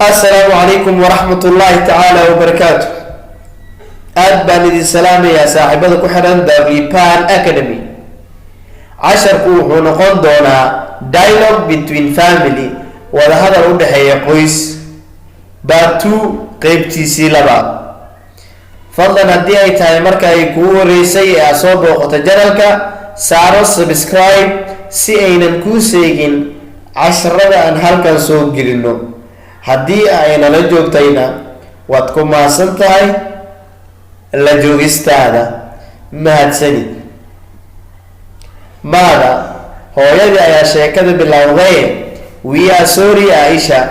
السلام عليكم ورحمة الله تعالى وبركاته. أدبان دي السلام يا صاحبة كحران دارليبان أكاديمي. عشر كوحو نقون دونا dialogue between family وهذا الأولى هي قويس بارتو قيبتي سيلابا. فضلا ندي أي تايمركا يكون ريسي أصوب وقتجرلك سارو سبسكرايب سي أين كوسيجين عشرة أن هلكن سوق جرينو. haddii ayna la joogtayna waad ku maasan tahay la joogistaada mahadsanid. maada hooyadii ayaa sheekada bilowday. We are sorry Aisha,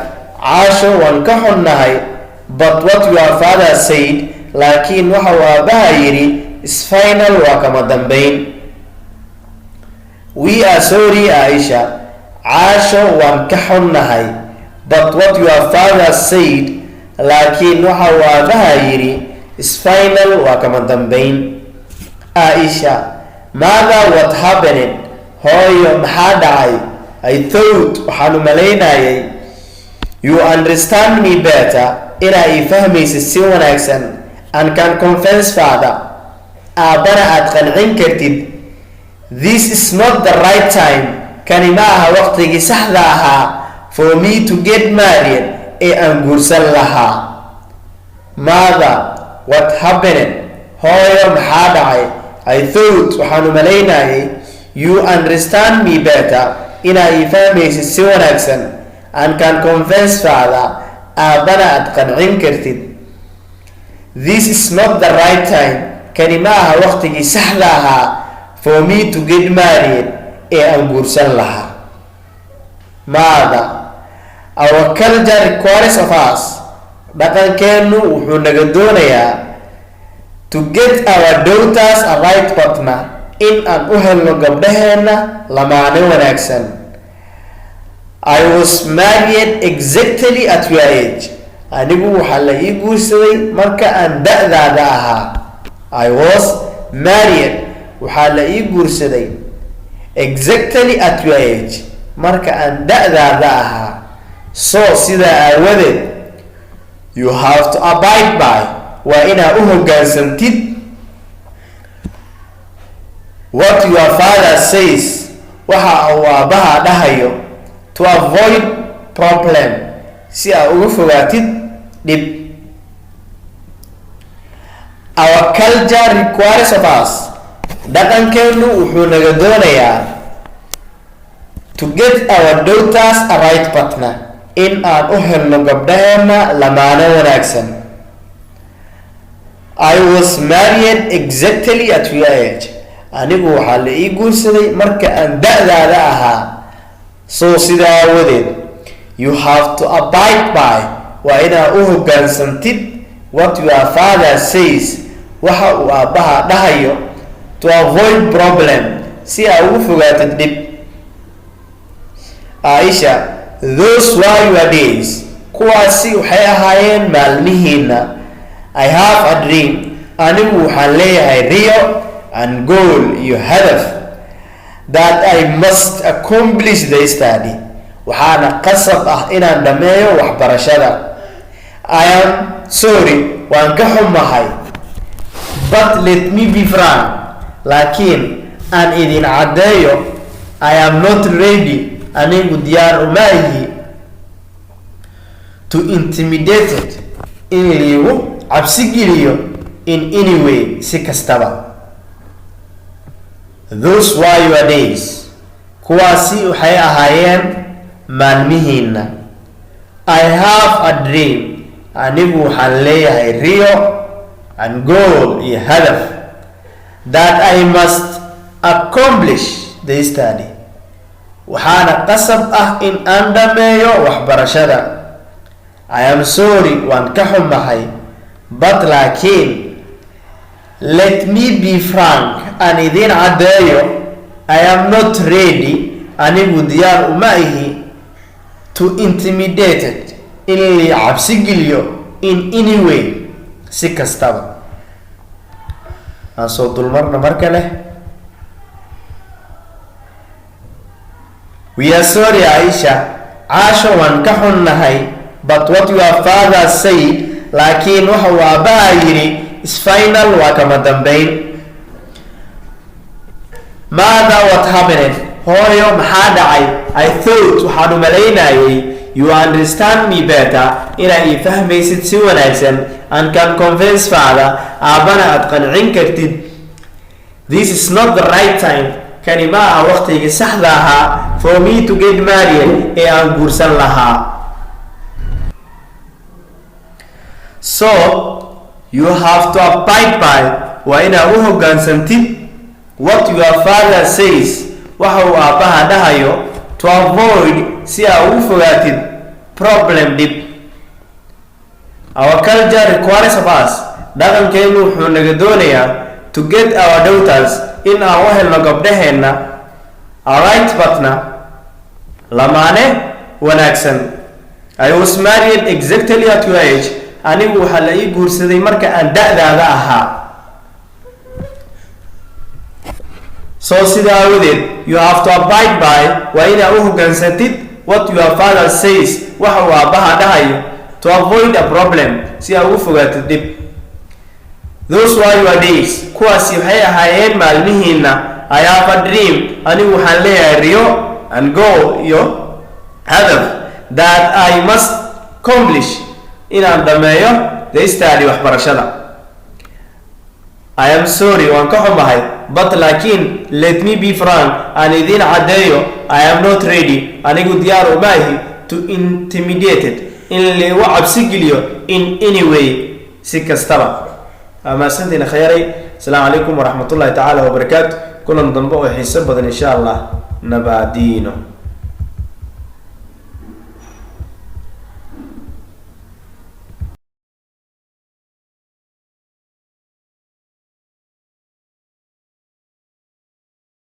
caasho waan ka xunnahay, but what your father said, laakiin waxa uu aabaha yidhi is final, waa kama dambayn. We are sorry Aisha, caasho waan ka xunnahay, but what your father said, laakiin waxa uu aabaha yidhi is final, waa kama dambayn. Aisha, maada what happened? hooyo maxaa dhacay? I thought, waxaan u malaynayay, you understand me better, inaa ii fahmaysid si wanaagsan, and can confess father, aabbana aad qancin kartid. This is not the right time, kani ma aha waqtigii saxda ahaa for me to get married ee aan guursan lahaa. Mother, what happened? hooyo maxaa dhacay? I thought, waxaan u malaynayay, you understand me better, inaa ii fahmaysid si wanaagsan, and can confess father, aabbana aad qancin kartid. This is not the right time, kani ma aha waqtigii saxda ahaa for me to get married ee aan guursan lahaa. Mother, our culture requires of us, dhaqankeenu wuxuu naga doonayaa to get our daughters a right partner, in aan u helno gabdhaheena lamaane wanaagsan. I was married exactly at your age, anigu waxaa la ii guursaday marka aan da'daada ahaa. I was married, waxaa la ii guursaday exactly at your age, marka aan da'daada ahaa. So sidaa aawadeed, you have to abide by, waa inaa u hoggaansantid what your father says, waxa uu aabaha dhahayo, to avoid problem, si aa uga fogaatid dhib. Our culture requires of us, dhaqankeenu wuxuu naga doonayaa to get our daughters a right partner, in aan u helno gabdhaheena lamaane wanaagsan. I was married exactly at your age, anigu waxaa la ii guursaday marka aan da'daada ahaa. So sidaa aawadeed, you have to abide by, waa inaa u hoggaansantid what your father says, waxa uu aabbaha dhahayo, to avoid problem, si aa ugu fogaatid dhib. Aisha, those were your days, kuwaasi waxay ahaayeen maalmihiina. I have a dream, anigu waxaan leeyahay riyo and goal iyo hadaf, that I must accomplish the study, waxaana qasab ah inaan dhameeyo waxbarashada. I am sorry, waan ka xumahay, but let me be frank, laakiin aan idin caddeeyo, I am not ready, anigu diyaar uma ihi, to intimidated, in liigu cabsi geliyo, in any way, si kastaba. Those were your days, kuwaasi waxay ahaayeen maalmihiina. I have a dream, anigu waxaan leeyahay riyo and goal iyo hadaf, that I must accomplish the study, waxaana qasab ah in aan dhameeyo waxbarashada. I am sorry, waan ka xumahay, but laakiin let me be frank, aan idin caddeeyo, I am not ready, anigu diyaar uma ihi, to intimidated, in li cabsi geliyo, in any way, si kastaba. aan soo dulmarna mar kale. We are sorry Aisha, caasho waan ka xunnahay, but what your father said laakiin waxa uu aabaha yiri is final waa kama dambayn. Mother, what happened? Hooyo maxaa dhacay? I thought waxaan u malaynayay you understand me better inaa ii fahmaysid si wanaagsan and can convince father aabana aad qancin kartid. This is not the right time. Kani ma aha waqtigii saxda ahaa for me to get married ee aan guursan lahaa. So you have to abide by waa inaa u hoggaansantid what your father says waxa uu aabaha dhahayo to avoid si aa ugu fogaatid problem dhib. Our culture requires of us dhaqankeenu wuxuu naga doonayaa to get our daughters in aan u helno gabdhaheenna a right partner lamaane wanaagsan. I was married exactly at your age anigu waxaa la ii guursaday marka aan da'daada ahaa. So sidaa awgeed you have to abide by waa inaa u hoggaansatid what your father says waxa uu aabaha dhahayo to avoid a problem si aa ugu fogaatid dhib. Those were your days kuwaasi waxay ahaayeen maalmihiina. I have a dream anigu waxaan leeyahay riyo and goal iyo hadaf that I must accomplish inaan dhameeyo the study waxbarashada. I am sorry waan ka xumahay but laakiin let me be frank aan idin caddeeyo I am not ready anigu diyaar uma ahi to intimidated in lagu cabsi geliyo in any way si kastaba. Maasantiina khayray. Asalaamu calaykum waraxmatullaahi tacaala wabarakaatu. kulan dambe oo xiiso badan insha Allah. Nabadiino.